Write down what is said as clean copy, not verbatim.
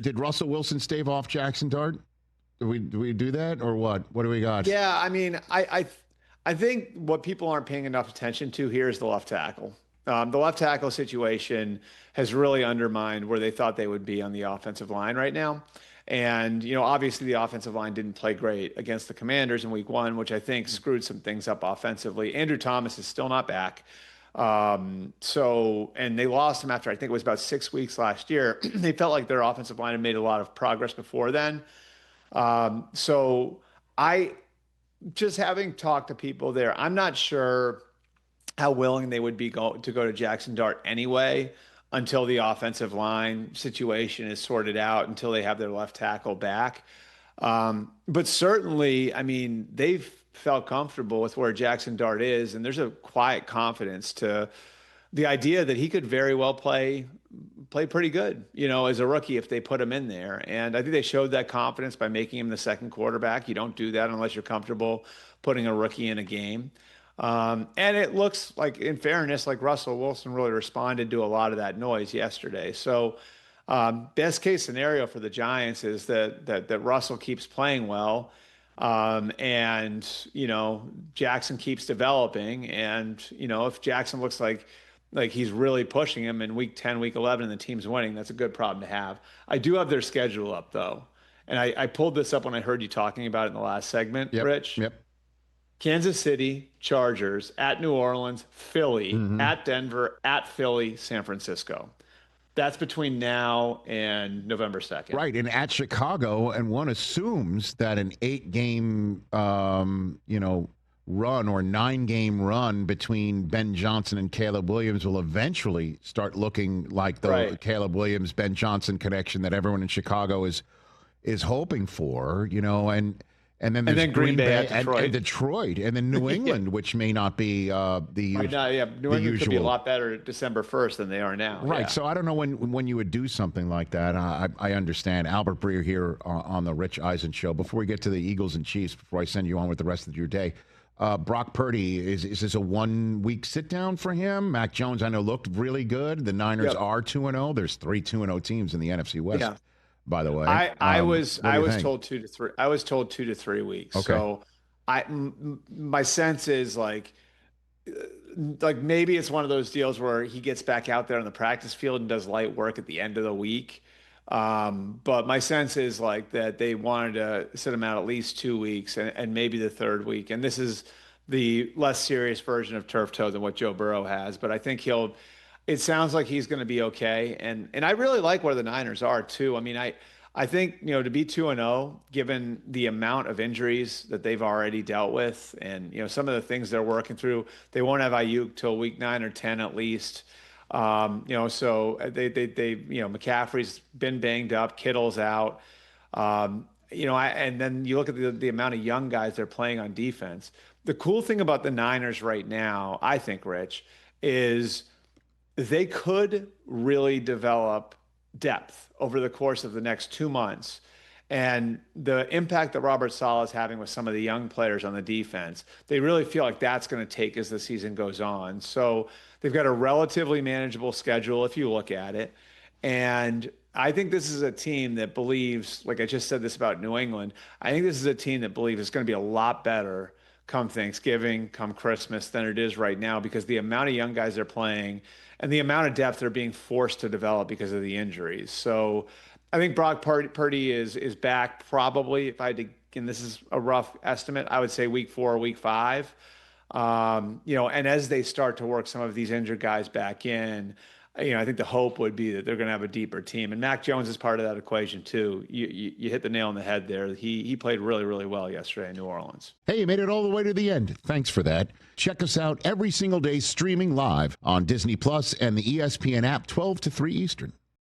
Did Russell Wilson stave off Jackson Dart? Do we do that or what? What do we got? Yeah, I mean, I think what people aren't paying enough attention to here is the left tackle. The left tackle situation has really undermined where they thought they would be on the offensive line right now. And, obviously the offensive line didn't play great against the Commanders in week 1, which I think screwed some things up offensively. Andrew Thomas is still not back. And they lost him after, I think it was about 6 weeks last year. They felt like their offensive line had made a lot of progress before then. Just having talked to people there, I'm not sure how willing they would be to go to Jackson Dart anyway until the offensive line situation is sorted out, until they have their left tackle back. But certainly, I mean, they've felt comfortable with where Jackson Dart is, and there's a quiet confidence to the idea that he could very well play pretty good, as a rookie if they put him in there. And I think they showed that confidence by making him the second quarterback. You don't do that unless you're comfortable putting a rookie in a game. And it looks like, in fairness, like Russell Wilson really responded to a lot of that noise yesterday. So best case scenario for the Giants is that Russell keeps playing well. And Jackson keeps developing. And, if Jackson looks like he's really pushing him in week 10, week 11, and the team's winning, that's a good problem to have. I do have their schedule up, though. And I pulled this up when I heard you talking about it in the last segment, Rich. Yep. Kansas City, Chargers, at New Orleans, Philly, at Denver, at Philly, San Francisco. That's between now and November 2nd. Right, and at Chicago, and one assumes that an 8-game, run or 9-game run between Ben Johnson and Caleb Williams will eventually start looking like the Caleb Williams Ben Johnson connection that everyone in Chicago is hoping for, and then there's Green Bay and Detroit, and then New England, which may not be New England could be a lot better December 1st than they are now. Right. Yeah. So I don't know when you would do something like that. I understand. Albert Breer here on the Rich Eisen Show. Before we get to the Eagles and Chiefs, before I send you on with the rest of your day, Brock Purdy, is this a 1-week sit down for him? Mac Jones, I know, looked really good. The Niners are 2-0. There's 3 2-0 teams in the NFC West. Yeah. By the way, I was told 2 to 3. I was told 2 to 3 weeks. Okay. So my sense is like maybe it's one of those deals where he gets back out there on the practice field and does light work at the end of the week. But my sense is like that they wanted to sit him out at least 2 weeks and maybe the third week. And this is the less serious version of turf toe than what Joe Burrow has. But I think it sounds like he's going to be okay. And I really like where the Niners are too. I mean, I think, to be 2-0, given the amount of injuries that they've already dealt with and, some of the things they're working through, they won't have Ayuk till week 9 or 10 at least. So McCaffrey's been banged up, Kittle's out. And then you look at the amount of young guys they're playing on defense. The cool thing about the Niners right now, I think, Rich, is they could really develop depth over the course of the next 2 months. And the impact that Robert Saleh is having with some of the young players on the defense, they really feel like that's going to take as the season goes on. So they've got a relatively manageable schedule if you look at it. And I think this is a team that believes, like I just said this about New England, I think this is a team that believes it's going to be a lot better come Thanksgiving, come Christmas than it is right now, because the amount of young guys they're playing and the amount of depth they're being forced to develop because of the injuries. So I think Brock Purdy is back probably, if I had to, and this is a rough estimate, I would say week 4 or week 5. And as they start to work some of these injured guys back in, I think the hope would be that they're going to have a deeper team. And Mac Jones is part of that equation too. You hit the nail on the head there. He played really, really well yesterday in New Orleans. Hey, you made it all the way to the end. Thanks for that. Check us out every single day streaming live on Disney Plus and the ESPN app 12 to 3 Eastern.